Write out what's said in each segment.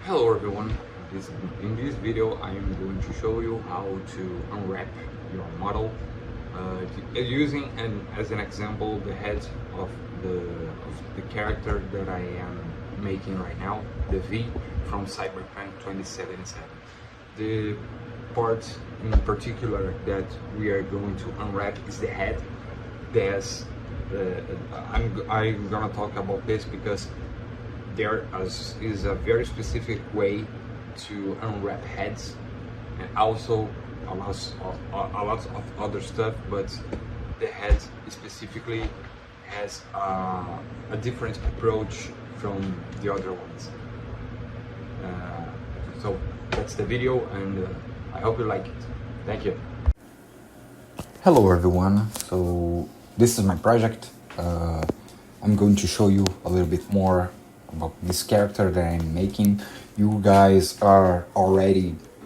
Hello everyone, in this video I am going to show you how to unwrap your model using as an example the head of the character that I am making right now, the V from Cyberpunk 2077. The part in particular that we are going to unwrap is the head. I'm gonna talk about this because there is a very specific way to unwrap heads, and also a lot of other stuff, but the head specifically has a different approach from the other ones. So that's the video, and I hope you like it. Thank you. Hello everyone, so this is my project. I'm going to show you a little bit more about this character that I'm making. You guys are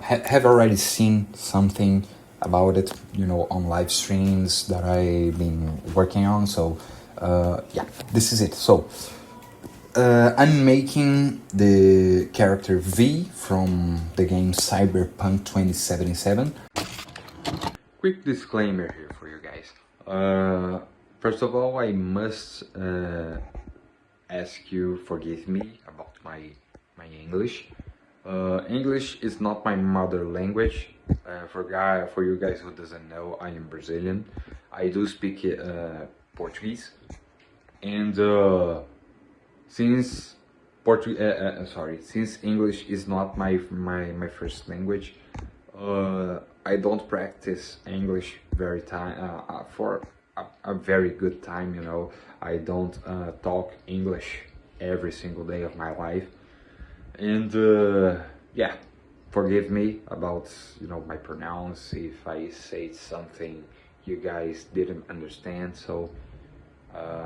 have already seen something about it, on live streams that I've been working on. So yeah, this is it. So I'm making the character V from the game Cyberpunk 2077. Quick disclaimer here for you guys. First of all, I must ask you forgive me about my English. English is not my mother language. For you guys who doesn't know, I am Brazilian. I do speak Portuguese, and since English is not my first language, I don't practice English for a very good time. I don't talk English every single day of my life, and yeah, forgive me about my pronounce if I say something you guys didn't understand. So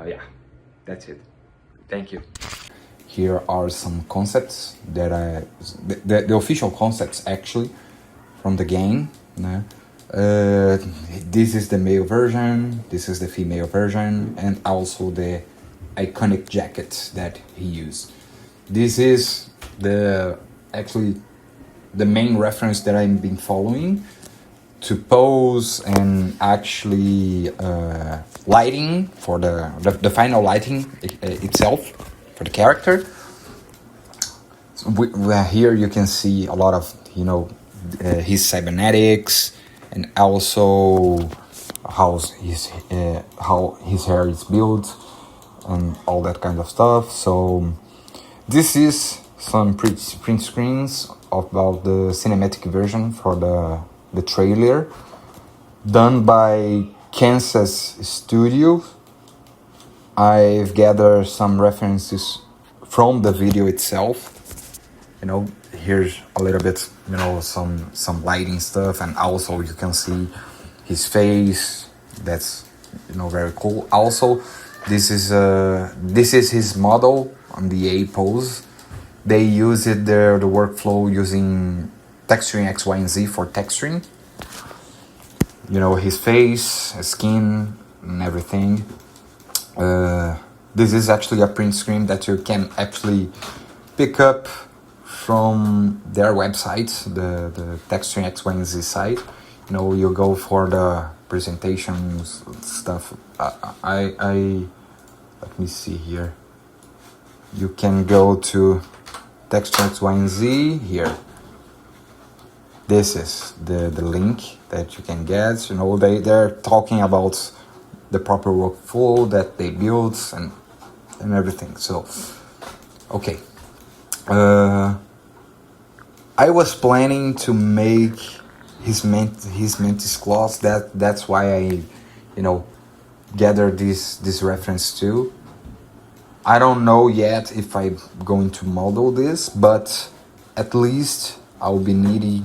yeah, that's it. Thank you. Here are some concepts that the official concepts actually from the game. This is the male version, this is the female version, and also the iconic jacket that he used. This is actually the main reference that I've been following to pose and actually lighting for the final lighting itself for the character. So here you can see a lot of his cybernetics, and also how his hair is built and all that kind of stuff. So this is some print screens about the cinematic version for the trailer done by Kansas Studio. I've gathered some references from the video itself. Here's a little bit, some lighting stuff, and also you can see his face. That's very cool. Also, this is his model on the A pose. They use it the workflow using texturing X, Y, and Z for texturing. His face, his skin, and everything. This is actually a print screen that you can actually pick up from their website, the texturing X, Y, and Z site. You go for the presentations stuff. Let me see here. You can go to texturing X, Y, and Z here. This is the link that you can get. They're talking about the proper workflow that they built and everything. So okay. I was planning to make his mantis claws. That's why I, gathered this reference too. I don't know yet if I'm going to model this, but at least I'll need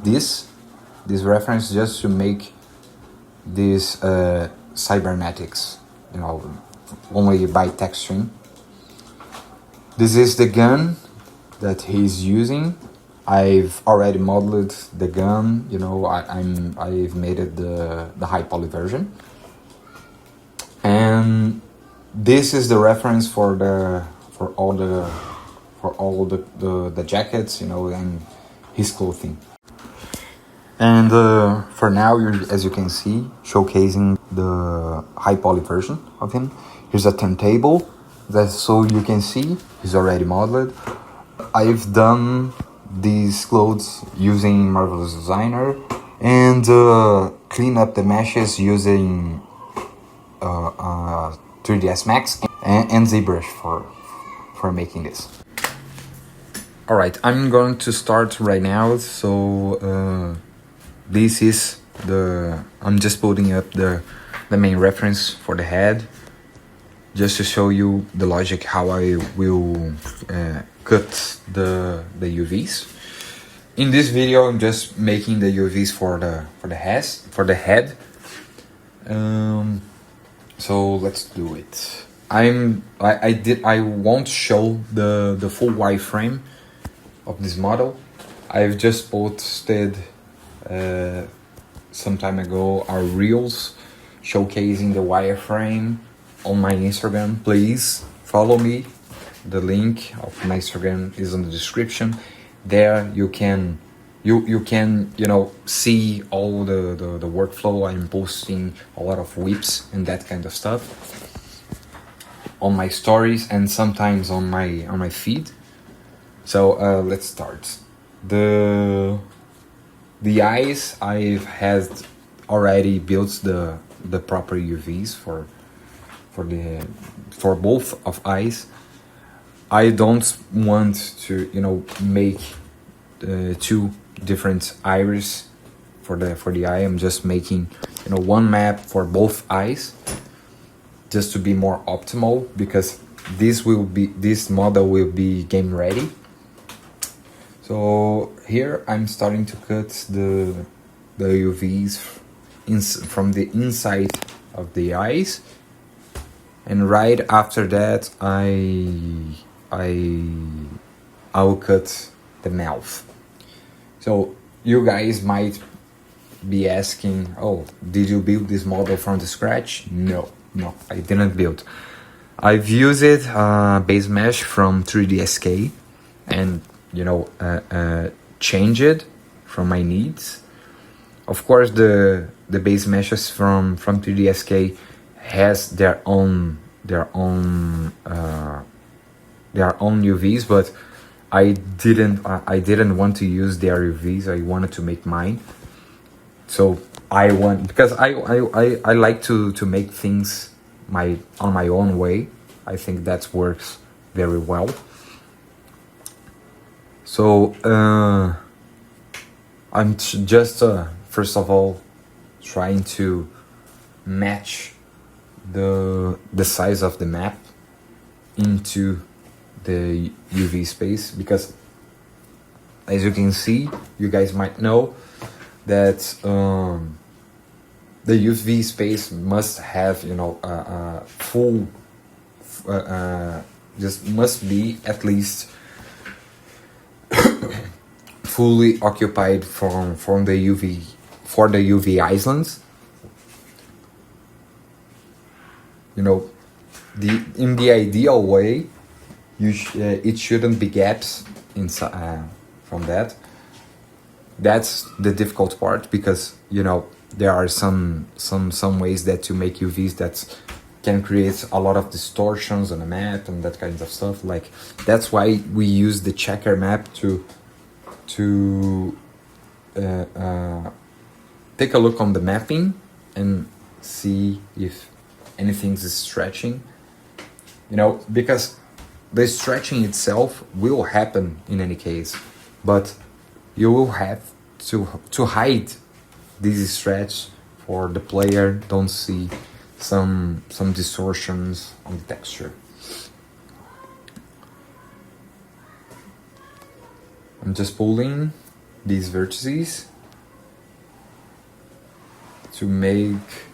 this reference just to make this cybernetics, only by texturing. This is the gun that he's using. I've already modeled the gun. I've made it the high poly version, and this is the reference for all the for all the jackets, you know, and his clothing. And for now, as you can see, showcasing the high poly version of him. Here's a turntable, so you can see he's already modeled. I've done these clothes using Marvelous Designer and clean up the meshes using 3ds Max and ZBrush for making this. Alright, I'm going to start right now, so this is I'm just putting up the main reference for the head, just to show you the logic how I will cut the UVs. In this video, I'm just making the UVs for the head. So let's do it. I won't show the full wireframe of this model. I've just posted some time ago our reels showcasing the wireframe on my Instagram. Please follow me. The link of my Instagram is in the description. There you can see all the workflow. I'm posting a lot of whips and that kind of stuff on my stories and sometimes on my feed. So let's start. The eyes, I've had already built the proper UVs for both of eyes. I don't want to make two different iris for the eye. I'm just making one map for both eyes, just to be more optimal, because this model will be game ready. So here I'm starting to cut the UVs from the inside of the eyes, and right after that I'll cut the mouth. So you guys might be asking, oh, did you build this model from the scratch? No, I didn't build. I've used base mesh from 3ds and change it from my needs. Of course, the base meshes from 3ds has their own UVs, but I didn't want to use their UVs. I wanted to make mine. So I like to make things on my own way. I think that works very well. So I'm just first of all trying to match the size of the map into the UV space, because as you can see, you guys might know that the UV space must have full just must be at least fully occupied from the UV islands. In the ideal way, it shouldn't be gaps inside from that. That's the difficult part, because there are some ways that to make UVs that can create a lot of distortions on the map and that kind of stuff. Like, that's why we use the checker map to take a look on the mapping and see if anything's stretching, because the stretching itself will happen in any case, but you will have to hide this stretch for the player don't see some distortions on the texture. I'm just pulling these vertices to make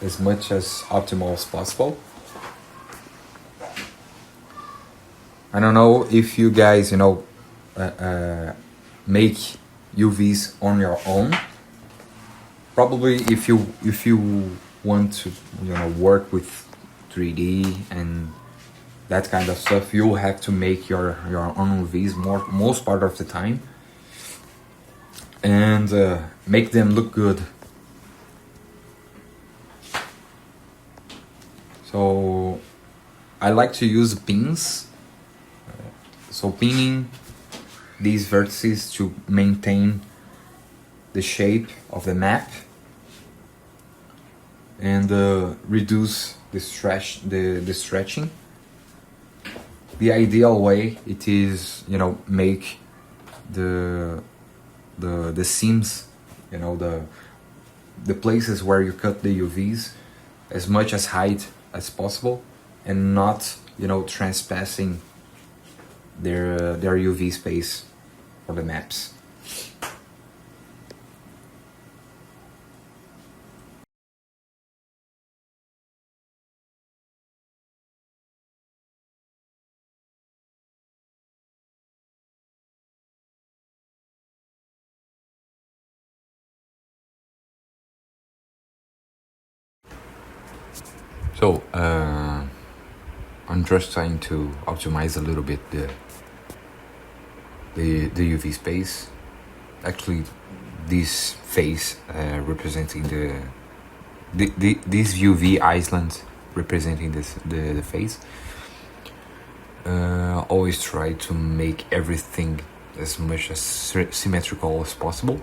as much as optimal as possible. I don't know if you guys make UVs on your own. Probably if you want to work with 3D and that kind of stuff, you have to make your own UVs most part of the time, and make them look good. So I like to use pins, so pinning these vertices to maintain the shape of the map and reduce the stretching. The ideal way it is, make the seams, the places where you cut the UVs as much as height as possible, and not trespassing their UV space for the maps. So I'm just trying to optimize a little bit the UV space. Actually, this face representing this UV island representing the face. Always try to make everything as much as symmetrical as possible.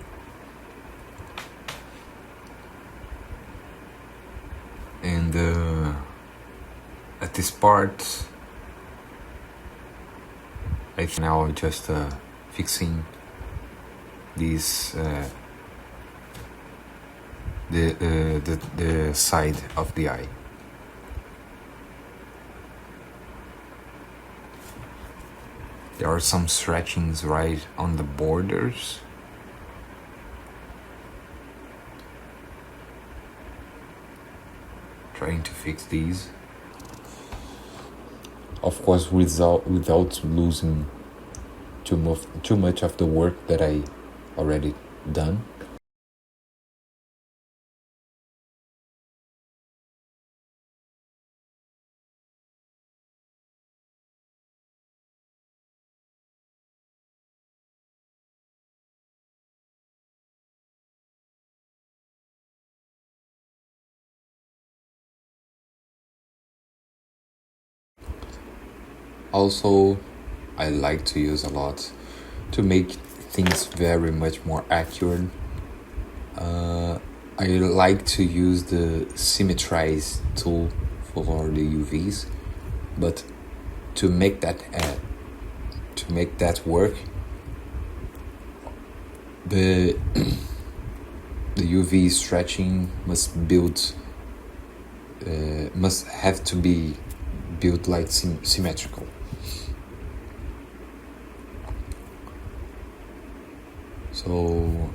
And at this part, I think now just fixing these the side of the eye. There are some stretchings right on the borders. Trying to fix these. Of course, without losing too much of the work that I already done. Also, I like to use a lot to make things very much more accurate. I like to use the Symmetry tool for the UVs, but to make that work, the UV stretching must have to be built like symmetrical. So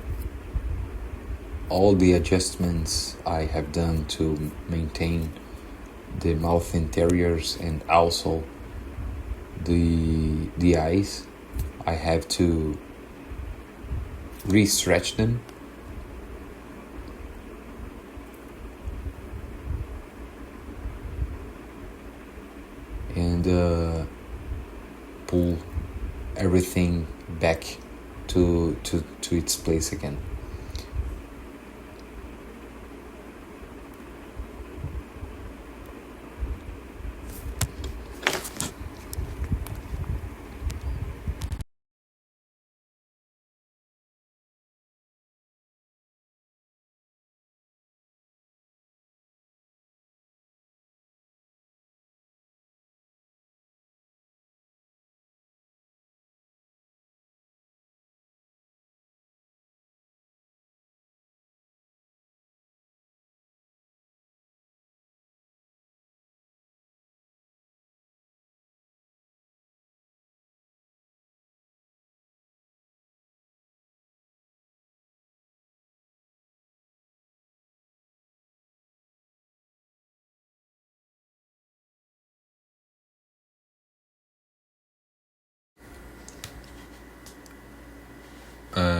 all the adjustments I have done to maintain the mouth interiors and also the eyes, I have to re-stretch them. And pull everything back to its place again.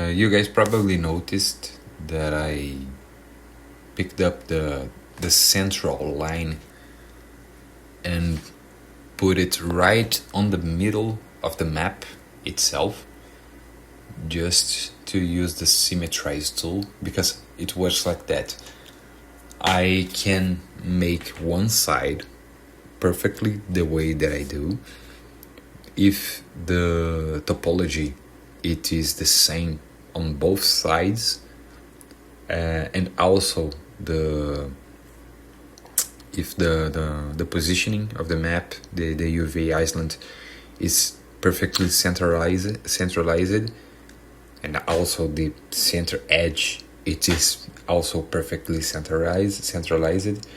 You guys probably noticed that I picked up the central line and put it right on the middle of the map itself, just to use the Symmetrize tool, because it works like that. I can make one side perfectly the way that I do if the topology it is the same on both sides, and also if the positioning of the map, the UV island is perfectly centralized, and also the center edge it is also perfectly centralized,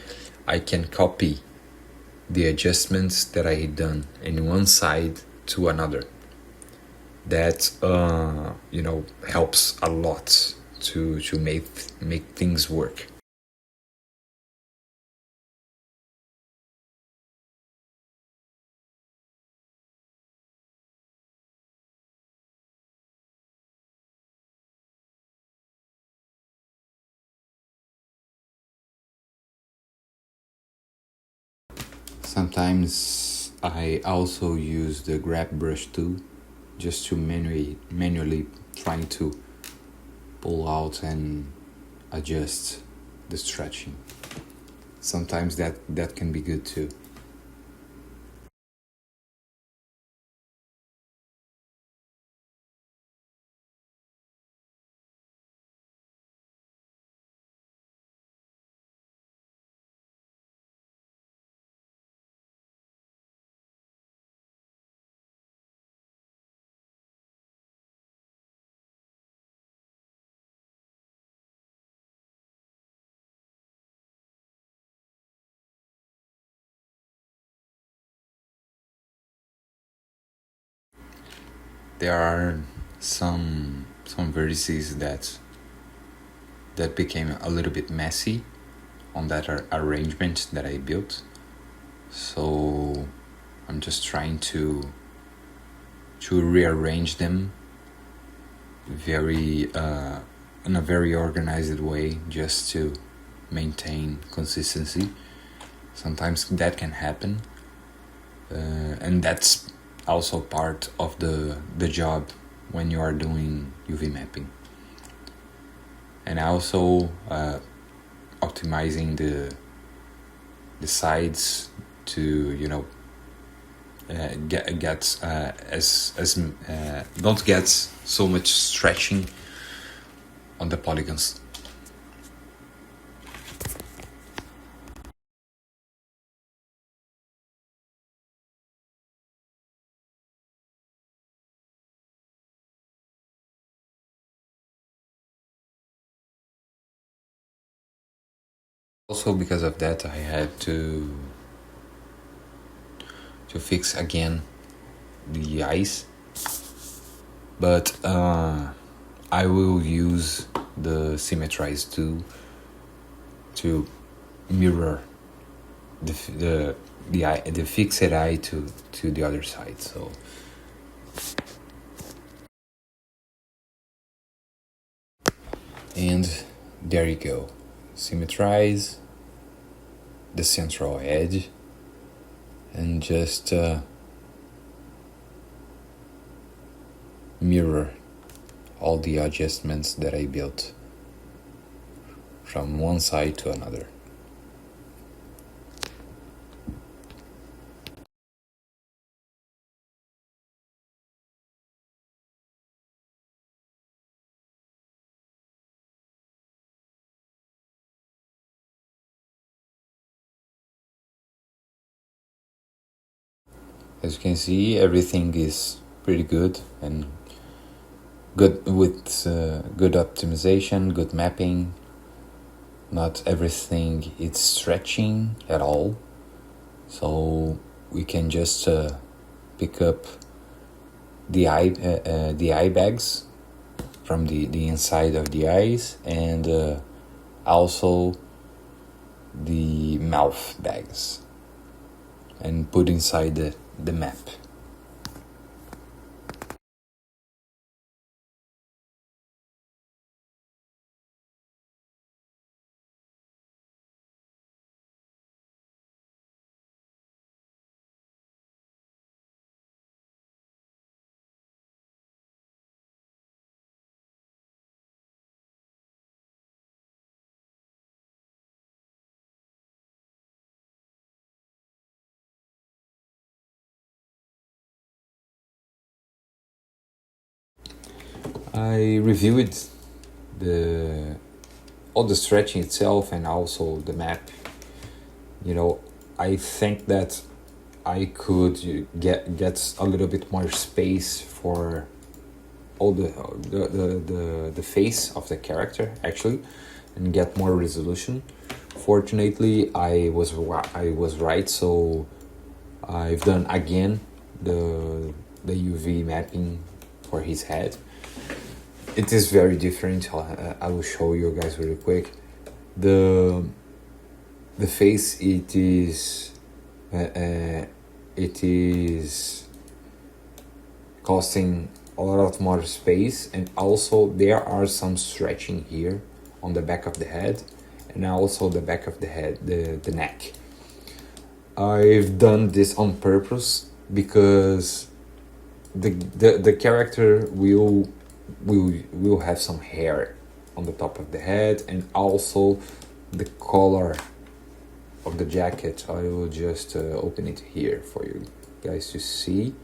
I can copy the adjustments that I done in one side to another. That helps a lot to make things work. Sometimes I also use the grab brush tool just to manually trying to pull out and adjust the stretching. Sometimes that can be good too. There are some vertices that became a little bit messy on that arrangement that I built. So I'm just trying to rearrange them very in a very organized way, just to maintain consistency. Sometimes that can happen, and that's also part of the job when you are doing UV mapping. And also optimizing the sides to get as don't get so much stretching on the polygons. Also, because of that, I had to fix again the eyes, but I will use the Symmetrize tool to mirror the fixed eye to the other side. So and there you go, Symmetrize the central edge, and just mirror all the adjustments that I built from one side to another. As you can see, everything is pretty good and good with good optimization, good mapping. Not everything is stretching at all, so we can just pick up the eye bags from the inside of the eyes, and also the mouth bags, and put inside the map. I reviewed all the stretching itself and also the map. You know, I think that I could get a little bit more space for all the face of the character actually, and get more resolution. Fortunately, I was right, so I've done again the UV mapping for his head. It is very different. I will show you guys really quick. The face, it is costing a lot more space, and also there are some stretching here on the back of the head, and also the back of the head, the neck. I've done this on purpose because the character will have some hair on the top of the head, and also the color of the jacket. I will just open it here for you guys to see.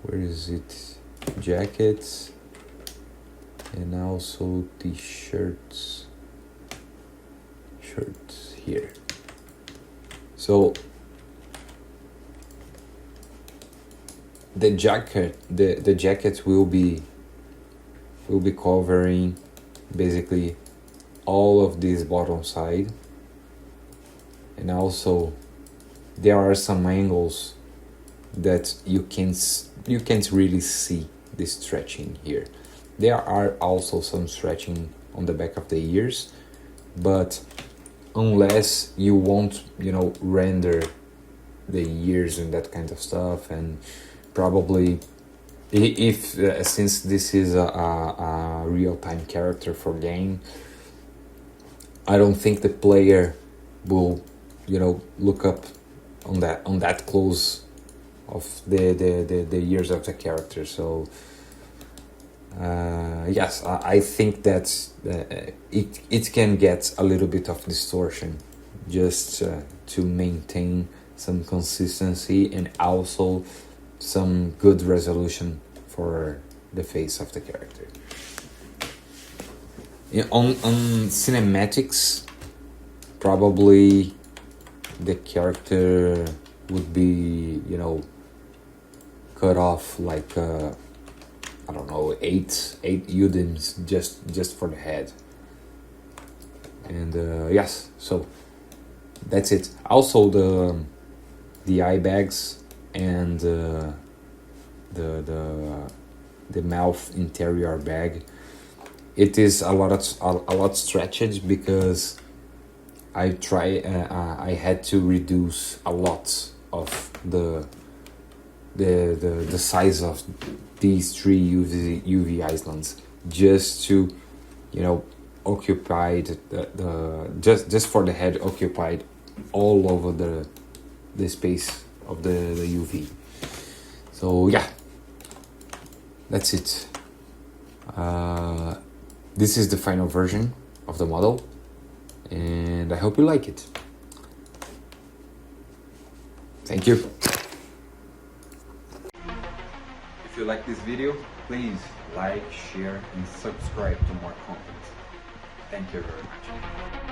Where is it? Jackets and also t-shirts. Shirts here. So the jacket will be covering basically all of this bottom side, and also there are some angles that you can't really see the stretching here. There are also some stretching on the back of the ears, but unless you want, render the ears and that kind of stuff, and probably if since this is a real-time character for game, I don't think the player will look up on that close of the ears of the character. So yes, I think that it can get a little bit of distortion just to maintain some consistency and also some good resolution for the face of the character. On cinematics, probably the character would be cut off like I don't know, eight UDIMs just for the head. And yes, so that's it. Also the eye bags and the mouth interior bag, it is a lot stretched because I had to reduce a lot of the size of these three UV islands just to occupy just for the head, occupied all over the space of the UV. So yeah, that's it. This is the final version of the model, and I hope you like it. Thank you. If you like this video, please like, share, and subscribe to more content. Thank you very much.